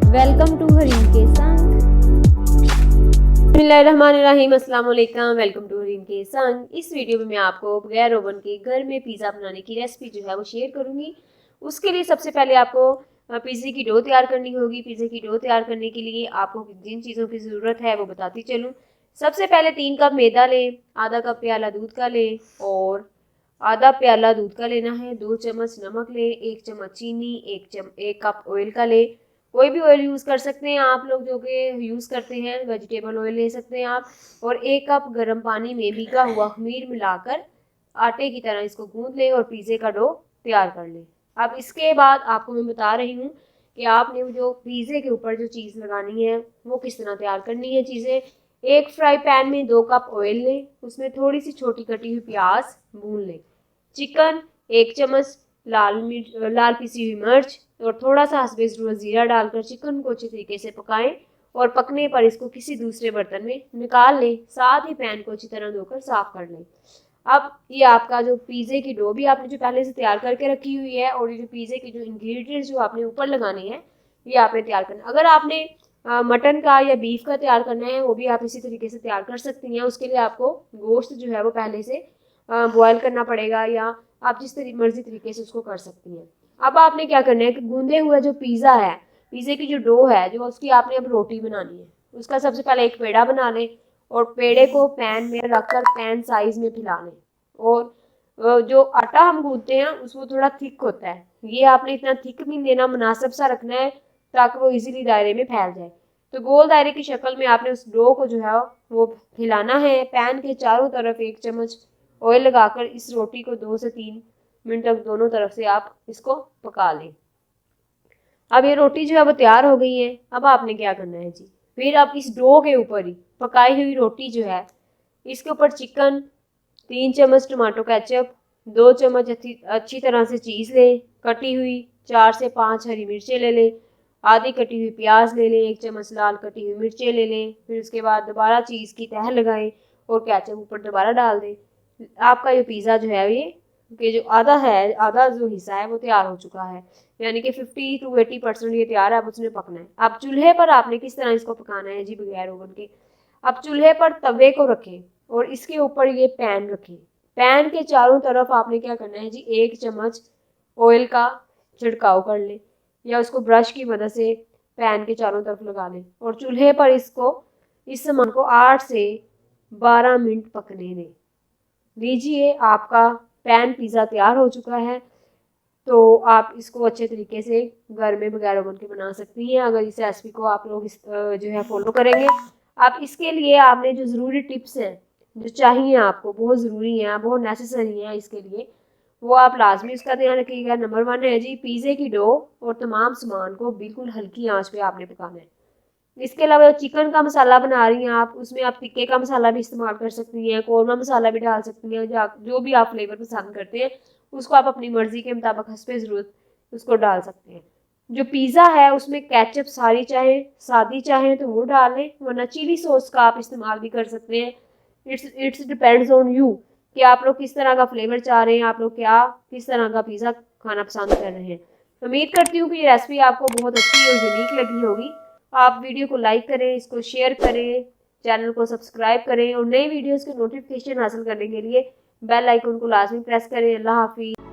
Welcome to Hareem के संग। बिस्मिल्लाहिर्रहमानिर्रहीम, अस्सलाम वालेकुम। वेलकम टू हरीम के संग। इस वीडियो में मैं आपको बगैर ओवन के घर में पिज़्ज़ा बनाने की रेसिपी जो है वो शेयर करूंगी। उसके लिए सबसे पहले आपको पिज़्ज़े की डो तैयार करनी होगी। पिज़्ज़े की डो तैयार करने के लिए आपको जिन चीज़ों की ज़रूरत है वो बताती चलूँ। सबसे पहले 3 कप मैदा लें, आधा कप प्याला दूध का लें और आधा प्याला दूध का लेना है। 2 चम्मच नमक लें, 1 चम्मच चीनी, 1 कप ऑयल का लें। कोई भी ऑयल यूज़ कर सकते हैं आप लोग जो कि यूज़ करते हैं, वेजिटेबल ऑयल ले सकते हैं आप। और 1 कप गर्म पानी में भीगा हुआ खमीर मिलाकर आटे की तरह इसको गूंद लें और पिज़्ज़े का डो तैयार कर लें। अब इसके बाद आपको मैं बता रही हूँ कि आपने जो पिज़्ज़े के ऊपर जो चीज़ लगानी है वो किस तरह तैयार करनी है चीज़ें। एक फ्राई पैन में 2 कप ऑयल लें, उसमें थोड़ी सी छोटी कटी हुई प्याज भून लें। चिकन 1 चम्मच, लाल पिसी हुई मिर्च और थोड़ा सा हस्बे ज़रूरत जीरा डालकर चिकन को अच्छे तरीके से पकाएं और पकने पर इसको किसी दूसरे बर्तन में निकाल लें। साथ ही पैन को अच्छी तरह धोकर साफ कर लें। अब ये आपका जो पिज़्ज़े की डो भी आपने जो पहले से तैयार करके रखी हुई है और ये जो पिज़्ज़े की जो इंग्रेडिएंट्स जो आपने ऊपर लगाने हैं ये आपने तैयार करना। अगर आपने मटन का या बीफ का तैयार करना है वो भी आप इसी तरीके से तैयार कर सकती हैं। उसके लिए आपको गोश्त जो है वो पहले से बॉयल करना पड़ेगा या आप जिस मर्जी तरीके से उसको कर सकती हैं। अब आपने क्या करना है कि गूंदे हुआ जो पिज़्ज़ा है, पिज़्ज़े की जो डो है जो उसकी आपने अब रोटी बनानी है। उसका सबसे पहले एक पेड़ा बना लें और पेड़े को पैन में रखकर पैन साइज में फैला लें। और जो आटा हम गूंदते हैं उसको थोड़ा थिक होता है, ये आपने इतना थिक भी लेना, मुनासिब सा रखना है ताकि वो इजीली दायरे में फैल जाए। तो गोल दायरे की शक्ल में आपने उस डो को जो है वो फैलाना है। पैन के चारों तरफ 1 चम्मच ऑयल लगाकर इस रोटी को 2 से 3 मिनट तक दोनों तरफ से आप इसको पका लें। अब ये रोटी जो है वो तैयार हो गई है। अब आपने क्या करना है जी, फिर आप इस डो के ऊपर ही पकाई हुई रोटी जो है इसके ऊपर चिकन, 3 चम्मच टमाटो केचप, 2 चम्मच अच्छी तरह से चीज़ लें, कटी हुई 4 से 5 हरी मिर्चें ले लें, आधी कटी हुई प्याज ले लें, 1 चम्मच लाल कटी हुई मिर्चें ले लें। फिर उसके बाद दोबारा चीज़ की तह लगाएं और केचप ऊपर दोबारा डाल दें। आपका ये पिज़्ज़ा जो है ये कि जो आधा जो हिस्सा है वो तैयार हो चुका है, यानी कि 50 to 80% ये तैयार है। अब उसमें पकना है। अब चूल्हे पर आपने किस तरह इसको पकाना है जी, बगैर ओवन के। अब चूल्हे पर तवे को रखें और इसके ऊपर ये पैन रखें। पैन के चारों तरफ आपने क्या करना है जी, 1 चम्मच ऑयल का छिड़काव कर लें या उसको ब्रश की मदद से पैन के चारों तरफ लगा लें और चूल्हे पर इस सामान को 8 से 12 मिनट पकने दें। लीजिए आपका पैन पिज़्ज़ा तैयार हो चुका है। तो आप इसको अच्छे तरीके से घर में बगैर ओवन के बना सकती हैं अगर इस रेसिपी को आप लोग जो है फॉलो करेंगे। आप इसके लिए आपने जो ज़रूरी टिप्स हैं जो चाहिए आपको, बहुत ज़रूरी हैं, बहुत नेसेसरी हैं इसके लिए, वो आप लाजमी उसका ध्यान रखिएगा। नंबर 1 है जी, पिज़्ज़े की डो और तमाम सामान को बिल्कुल हल्की आंच पे आपने पकाना है। इसके अलावा चिकन का मसाला बना रही हैं आप, उसमें आप टिक्के का मसाला भी इस्तेमाल कर सकती हैं, कौरमा मसाला भी डाल सकती हैं, जो भी आप फ्लेवर पसंद करते हैं उसको आप अपनी मर्जी के मुताबिक हस्बे ज़रूरत उसको डाल सकते हैं। जो पिज़्ज़ा है उसमें केचप सारी चाहें सादी चाहें तो वो डालें, वरना चिली सॉस का आप इस्तेमाल भी कर सकते हैं। इट्स डिपेंड्स ऑन यू कि आप लोग किस तरह का फ्लेवर चाह रहे हैं, आप लोग किस तरह का पिज़्ज़ा खाना पसंद कर रहे हैं। उम्मीद करती हूँ कि ये रेसिपी आपको बहुत अच्छी और यूनिक लगी होगी। आप वीडियो को लाइक करें, इसको शेयर करें, चैनल को सब्सक्राइब करें और नई वीडियोस के नोटिफिकेशन हासिल करने के लिए बेल आइकन को लाजमी प्रेस करें। अल्लाह हाफिज़।